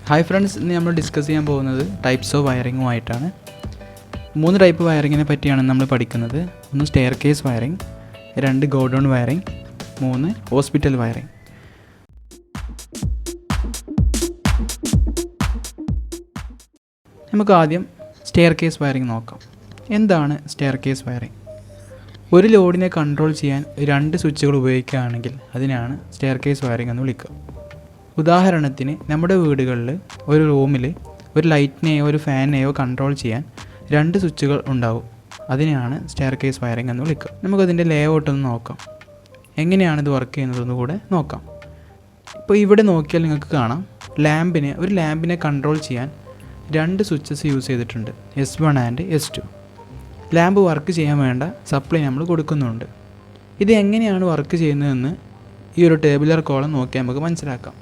Hi friends, ഇന്ന് നമ്മൾ discuss ചെയ്യാൻ പോകുന്നത് ടൈപ്സ് ഓഫ് വയറിങ്ങുമായിട്ടാണ്. 3 ടൈപ്പ് വയറിങ്ങിനെ പറ്റിയാണ് നമ്മൾ പഠിക്കുന്നത്. 1 stair case wiring, 2 godown wiring, 3 hospital wiring. നമുക്ക് ആദ്യം സ്റ്റെയർ കേസ് വയറിംഗ് നോക്കാം. എന്താണ് സ്റ്റെയർ കേസ് വയറിംഗ്? ഒരു ലോഡിനെ കൺട്രോൾ ചെയ്യാൻ 2 സ്വിച്ചുകൾ ഉപയോഗിക്കുകയാണെങ്കിൽ അതിനാണ് സ്റ്റെയർ കേസ് വയറിംഗ് എന്ന് വിളിക്കുക. ഉദാഹരണത്തിന് നമ്മുടെ വീടുകളിൽ ഒരു റൂമിൽ ഒരു ലൈറ്റിനെയോ ഒരു ഫാനിനെയോ കൺട്രോൾ ചെയ്യാൻ 2 സ്വിച്ചുകൾ ഉണ്ടാവും. അതിനെയാണ് സ്റ്റെയർ കേസ് വയറിംഗ് എന്ന് വിളിക്കുക. നമുക്കതിൻ്റെ ലേഔട്ട് ഒന്ന് നോക്കാം. എങ്ങനെയാണ് ഇത് വർക്ക് ചെയ്യുന്നതെന്ന് കൂടെ നോക്കാം. ഇപ്പോൾ ഇവിടെ നോക്കിയാൽ നിങ്ങൾക്ക് കാണാം, ഒരു ലാമ്പിനെ കൺട്രോൾ ചെയ്യാൻ 2 സ്വിച്ചസ് യൂസ് ചെയ്തിട്ടുണ്ട്, S1 and S2. Lamp work ചെയ്യാൻ വേണ്ട സപ്ലൈ നമ്മൾ കൊടുക്കുന്നുണ്ട്. ഇത് എങ്ങനെയാണ് വർക്ക് ചെയ്യുന്നതെന്ന് ഈ ഒരു ടേബുലർ കോളം നോക്കിയാൽ നമുക്ക് മനസ്സിലാക്കാം.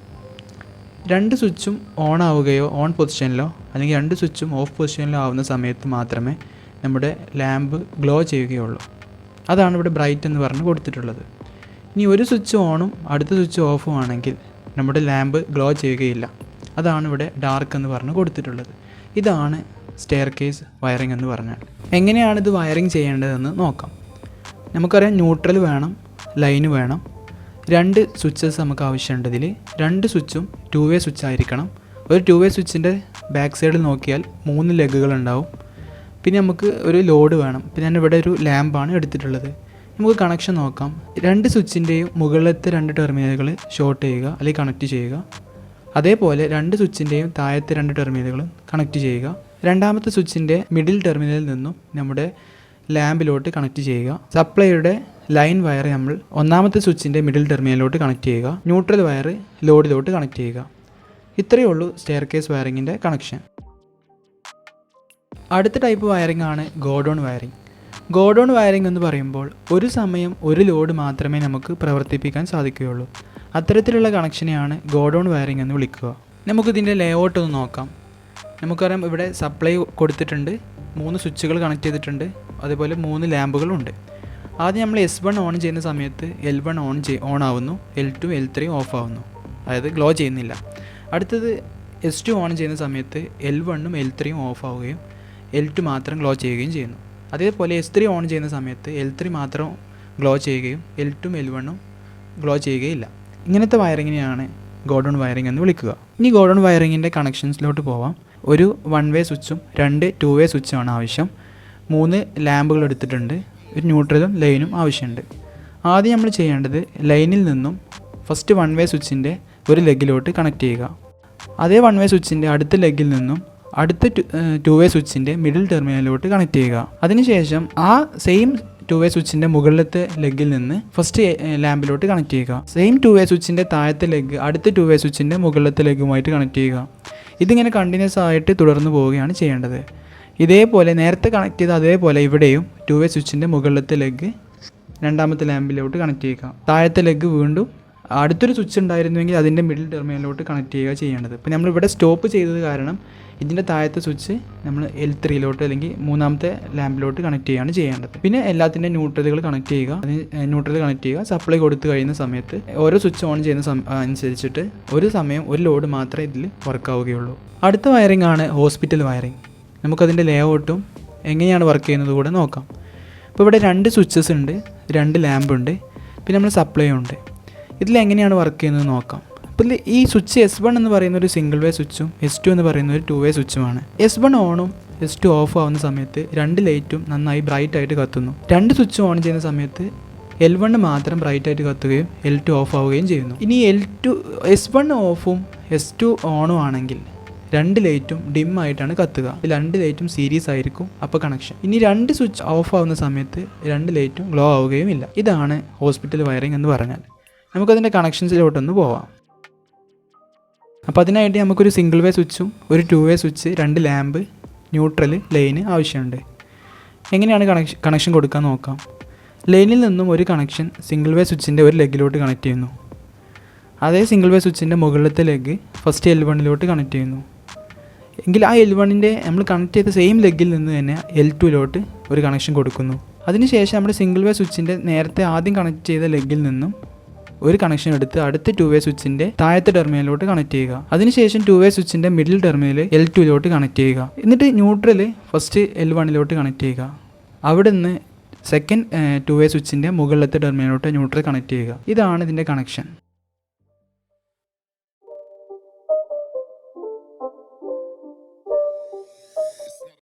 2 സ്വിച്ചും ഓൺ ആവുകയോ ഓൺ പൊസിഷനിലോ അല്ലെങ്കിൽ 2 സ്വിച്ചും ഓഫ് പൊസിഷനിലോ ആവുന്ന സമയത്ത് മാത്രമേ നമ്മുടെ ലാമ്പ് ഗ്ലോ ചെയ്യുകയുള്ളൂ. അതാണ് ഇവിടെ ബ്രൈറ്റ് എന്ന് പറഞ്ഞ് കൊടുത്തിട്ടുള്ളത്. ഇനി ഒരു സ്വിച്ച് ഓണും അടുത്ത സ്വിച്ച് ഓഫും ആണെങ്കിൽ നമ്മുടെ ലാമ്പ് ഗ്ലോ ചെയ്യുകയില്ല. അതാണ് ഇവിടെ ഡാർക്ക് എന്ന് പറഞ്ഞ് കൊടുത്തിട്ടുള്ളത്. ഇതാണ് സ്റ്റെയർ കേസ് വയറിംഗ് എന്ന് പറഞ്ഞാൽ. എങ്ങനെയാണ് ഇത് വയറിംഗ് ചെയ്യേണ്ടതെന്ന് നോക്കാം. നമുക്കറിയാം, ന്യൂട്രൽ വേണം, ലൈന് വേണം, 2 സ്വിച്ചസ് നമുക്ക് ആവശ്യമുണ്ട്. ഇതിൽ 2 സ്വിച്ചും 2 വേ സ്വിച്ച് ആയിരിക്കണം. ഒരു 2 വേ സ്വിച്ചിൻ്റെ ബാക്ക് സൈഡിൽ നോക്കിയാൽ 3 ലെഗുകൾ ഉണ്ടാവും. പിന്നെ നമുക്ക് ഒരു ലോഡ് വേണം. പിന്നെ ഞാൻ ഇവിടെ ഒരു ലാമ്പാണ് എടുത്തിട്ടുള്ളത്. നമുക്ക് കണക്ഷൻ നോക്കാം. 2 സ്വിച്ചിൻ്റെയും മുകളിലത്തെ 2 ടെർമിനലുകൾ ഷോർട്ട് ചെയ്യുക അല്ലെങ്കിൽ കണക്ട് ചെയ്യുക. അതേപോലെ 2 സ്വിച്ചിൻ്റെയും താഴത്തെ 2 ടെർമിനലുകളും കണക്ട് ചെയ്യുക. രണ്ടാമത്തെ സ്വിച്ചിൻ്റെ മിഡിൽ ടെർമിനലിൽ നിന്നും നമ്മുടെ ലാമ്പിലോട്ട് കണക്ട് ചെയ്യുക. സപ്ലൈയുടെ ലൈൻ വയർ നമ്മൾ ഒന്നാമത്തെ സ്വിച്ചിൻ്റെ മിഡിൽ ടെർമിനലിലോട്ട് കണക്ട് ചെയ്യുക. ന്യൂട്രൽ വയർ ലോഡിലോട്ട് കണക്ട് ചെയ്യുക. ഇത്രയേ ഉള്ളൂ സ്റ്റെയർ കേസ് വയറിങ്ങിൻ്റെ കണക്ഷൻ. അടുത്ത ടൈപ്പ് വയറിംഗ് ആണ് ഗോഡൗൺ വയറിംഗ്. ഗോഡൗൺ വയറിംഗ് എന്ന് പറയുമ്പോൾ ഒരു സമയം ഒരു ലോഡ് മാത്രമേ നമുക്ക് പ്രവർത്തിപ്പിക്കാൻ സാധിക്കുകയുള്ളൂ. അത്തരത്തിലുള്ള കണക്ഷനെയാണ് ഗോഡൗൺ വയറിംഗ് എന്ന് വിളിക്കുക. നമുക്കിതിൻ്റെ ലേഔട്ട് ഒന്ന് നോക്കാം. നമുക്കറിയാം, ഇവിടെ സപ്ലൈ കൊടുത്തിട്ടുണ്ട്, 3 സ്വിച്ചുകൾ കണക്ട് ചെയ്തിട്ടുണ്ട്, അതുപോലെ 3 ലാമ്പുകളുണ്ട്. ആദ്യം നമ്മൾ S1 ഓൺ ചെയ്യുന്ന സമയത്ത് L1 ഓൺ ആവുന്നു, L2 L3 ഓഫ് ആവുന്നു, അതായത് ഗ്ലോ ചെയ്യുന്നില്ല. അടുത്തത് S2 ഓൺ ചെയ്യുന്ന സമയത്ത് L1ഉം L3യും ഓഫ് ആവുകയും L2 മാത്രം ഗ്ലോ ചെയ്യുകയും ചെയ്യുന്നു. അതേപോലെ S3 ഓൺ ചെയ്യുന്ന സമയത്ത് L3 മാത്രം ഗ്ലോ ചെയ്യുകയും L2ഉം L1ഉം ഗ്ലോ ചെയ്യുകയില്ല. ഇങ്ങനത്തെ വയറിങ്ങിനെയാണ് ഗോഡൗൺ വയറിംഗ് എന്ന് വിളിക്കുക. ഇനി ഗോഡൗൺ വയറിങ്ങിൻ്റെ കണക്ഷൻസിലോട്ട് പോവാം. ഒരു 1 വേ സ്വിച്ചും 2 2 വേ സ്വിച്ചുമാണ് ആവശ്യം. 3 ലാമ്പുകൾ എടുത്തിട്ടുണ്ട്. ഒരു ന്യൂട്രലും ലൈനും ആവശ്യമുണ്ട്. ആദ്യം നമ്മൾ ചെയ്യേണ്ടത് ലൈനിൽ നിന്നും ഫസ്റ്റ് 1 വേ സ്വിച്ചിൻ്റെ ഒരു ലെഗിലോട്ട് കണക്ട് ചെയ്യുക. അതേ 1 വേ സ്വിച്ചിൻ്റെ അടുത്ത ലെഗിൽ നിന്നും അടുത്ത 2 വേ സ്വിച്ചിൻ്റെ മിഡിൽ ടെർമിനലിലോട്ട് കണക്ട് ചെയ്യുക. അതിനുശേഷം ആ സെയിം 2 വേ സ്വിച്ചിൻ്റെ മുകളിലത്തെ ലെഗിൽ നിന്ന് ഫസ്റ്റ് ലാമ്പിലോട്ട് കണക്ട് ചെയ്യുക. സെയിം 2 വേ സ്വിച്ചിൻ്റെ താഴത്തെ ലെഗ് അടുത്ത 2 വേ സ്വിച്ചിൻ്റെ മുകളിലത്തെ ലെഗുമായിട്ട് കണക്ട് ചെയ്യുക. ഇതിങ്ങനെ കണ്ടിന്യൂസ് ആയിട്ട് തുടർന്ന് പോവുകയാണ് ചെയ്യേണ്ടത്. ഇതേപോലെ നേരത്തെ കണക്ട് ചെയ്ത അതേപോലെ ഇവിടെയും 2 വേ സ്വിച്ചിൻ്റെ മുകളിലത്തെ ലെഗ് രണ്ടാമത്തെ ലാമ്പിലോട്ട് കണക്ട് ചെയ്യുക. താഴത്തെ ലെഗ് വീണ്ടും അടുത്തൊരു സ്വിച്ച് ഉണ്ടായിരുന്നുവെങ്കിൽ അതിൻ്റെ മിഡിൽ ടെർമിനലിലോട്ട് കണക്ട് ചെയ്യുക ചെയ്യേണ്ടത്. ഇപ്പോൾ നമ്മളിവിടെ സ്റ്റോപ്പ് ചെയ്തത് കാരണം ഇതിൻ്റെ താഴത്തെ സ്വിച്ച് നമ്മൾ L3ലോട്ട് അല്ലെങ്കിൽ 3ാമത്തെ ലാമ്പിലോട്ട് കണക്ട് ചെയ്യുകയാണ് ചെയ്യേണ്ടത്. പിന്നെ എല്ലാത്തിൻ്റെ ന്യൂട്രലുകൾ കണക്ട് ചെയ്യുക. സപ്ലൈ കൊടുത്തു കഴിയുന്ന സമയത്ത് ഓരോ സ്വിച്ച് ഓൺ ചെയ്യുന്ന അനുസരിച്ചിട്ട് ഒരു സമയം ഒരു ലോഡ് മാത്രമേ ഇതിൽ വർക്കാവുകയുള്ളൂ. അടുത്ത വയറിംഗ് ആണ് ഹോസ്പിറ്റൽ വയറിംഗ്. നമുക്കതിൻ്റെ ലേഔട്ടും എങ്ങനെയാണ് വർക്ക് ചെയ്യുന്നത് കൂടെ നോക്കാം. ഇപ്പോൾ ഇവിടെ 2 സ്വിച്ചസ് ഉണ്ട്, 2 ലാമ്പുണ്ട്, പിന്നെ നമ്മൾ സപ്ലൈ ഉണ്ട്. ഇതിലെങ്ങനെയാണ് വർക്ക് ചെയ്യുന്നത് നോക്കാം. അപ്പോൾ ഈ സ്വിച്ച് S1 എന്ന് പറയുന്ന ഒരു സിംഗിൾ വേ സ്വിച്ചും S2 എന്ന് പറയുന്ന ഒരു 2 വേ സ്വിച്ചുമാണ്. S1 ഓണും S2 ഓഫ് ആവുന്ന സമയത്ത് 2 ലൈറ്റും നന്നായി ബ്രൈറ്റ് ആയിട്ട് കത്തുന്നു. 2 സ്വിച്ച് ഓൺ ചെയ്യുന്ന സമയത്ത് L1 മാത്രം ബ്രൈറ്റ് ആയിട്ട് കത്തുകയും L2 ഓഫ് ആവുകയും ചെയ്യുന്നു. ഇനി S1 ഓഫും S2 ഓണും ആണെങ്കിൽ 2 ലൈറ്റും ഡിം ആയിട്ടാണ് കത്തുക. 2 ലൈറ്റും സീരീസ് ആയിരിക്കും അപ്പോൾ കണക്ഷൻ. ഇനി 2 സ്വിച്ച് ഓഫ് ആവുന്ന സമയത്ത് 2 ലൈറ്റും ഗ്ലോ ആവുകയും ഇല്ല. ഇതാണ് ഹോസ്പിറ്റൽ വയറിംഗ് എന്ന് പറഞ്ഞാൽ. നമുക്കതിൻ്റെ കണക്ഷൻസിലോട്ടൊന്ന് പോവാം. അപ്പോൾ അതിനായിട്ട് നമുക്കൊരു സിംഗിൾ വേ സ്വിച്ചും ഒരു 2 വേ സ്വിച്ച്, 2 ലാമ്പ്, ന്യൂട്രൽ, ലൈന് ആവശ്യമുണ്ട്. എങ്ങനെയാണ് കണക്ഷൻ കൊടുക്കാൻ നോക്കാം. ലൈനിൽ നിന്നും ഒരു കണക്ഷൻ സിംഗിൾ വേ സ്വിച്ചിൻ്റെ ഒരു ലെഗിലോട്ട് കണക്ട് ചെയ്യുന്നു. അതേ സിംഗിൾ വേ സ്വിച്ചിൻ്റെ മുകളിലത്തെ ലെഗ് ഫസ്റ്റ് L1ലോട്ട് കണക്ട് ചെയ്യുന്നു. എങ്കിൽ ആ L1ൻ്റെ നമ്മൾ കണക്ട് ചെയ്ത സെയിം ലെഗിൽ നിന്ന് തന്നെ L2ലോട്ട് ഒരു കണക്ഷൻ കൊടുക്കുന്നു. അതിനുശേഷം നമ്മുടെ സിംഗിൾ വേ സ്വിച്ചിൻ്റെ നേരത്തെ ആദ്യം കണക്ട് ചെയ്ത ലെഗിൽ നിന്നും ഒരു കണക്ഷൻ എടുത്ത് അടുത്ത 2-way സ്വിച്ചിന്റെ താഴത്തെ ടെർമിനലിലോട്ട് കണക്ട് ചെയ്യുക. അതിനുശേഷം 2-way സ്വിച്ചിന്റെ middle terminal L2 connect ചെയ്യുക. എന്നിട്ട് ന്യൂട്രൽ ഫസ്റ്റ് L1 കണക്ട് ചെയ്യുക. അവിടെ നിന്ന് സെക്കൻഡ് 2-way സ്വിച്ചിന്റെ മുകളിലത്തെ ടെർമിനലിലോട്ട് ന്യൂട്രൽ കണക്ട് ചെയ്യുക. ഇതാണ് ഇതിന്റെ കണക്ഷൻ.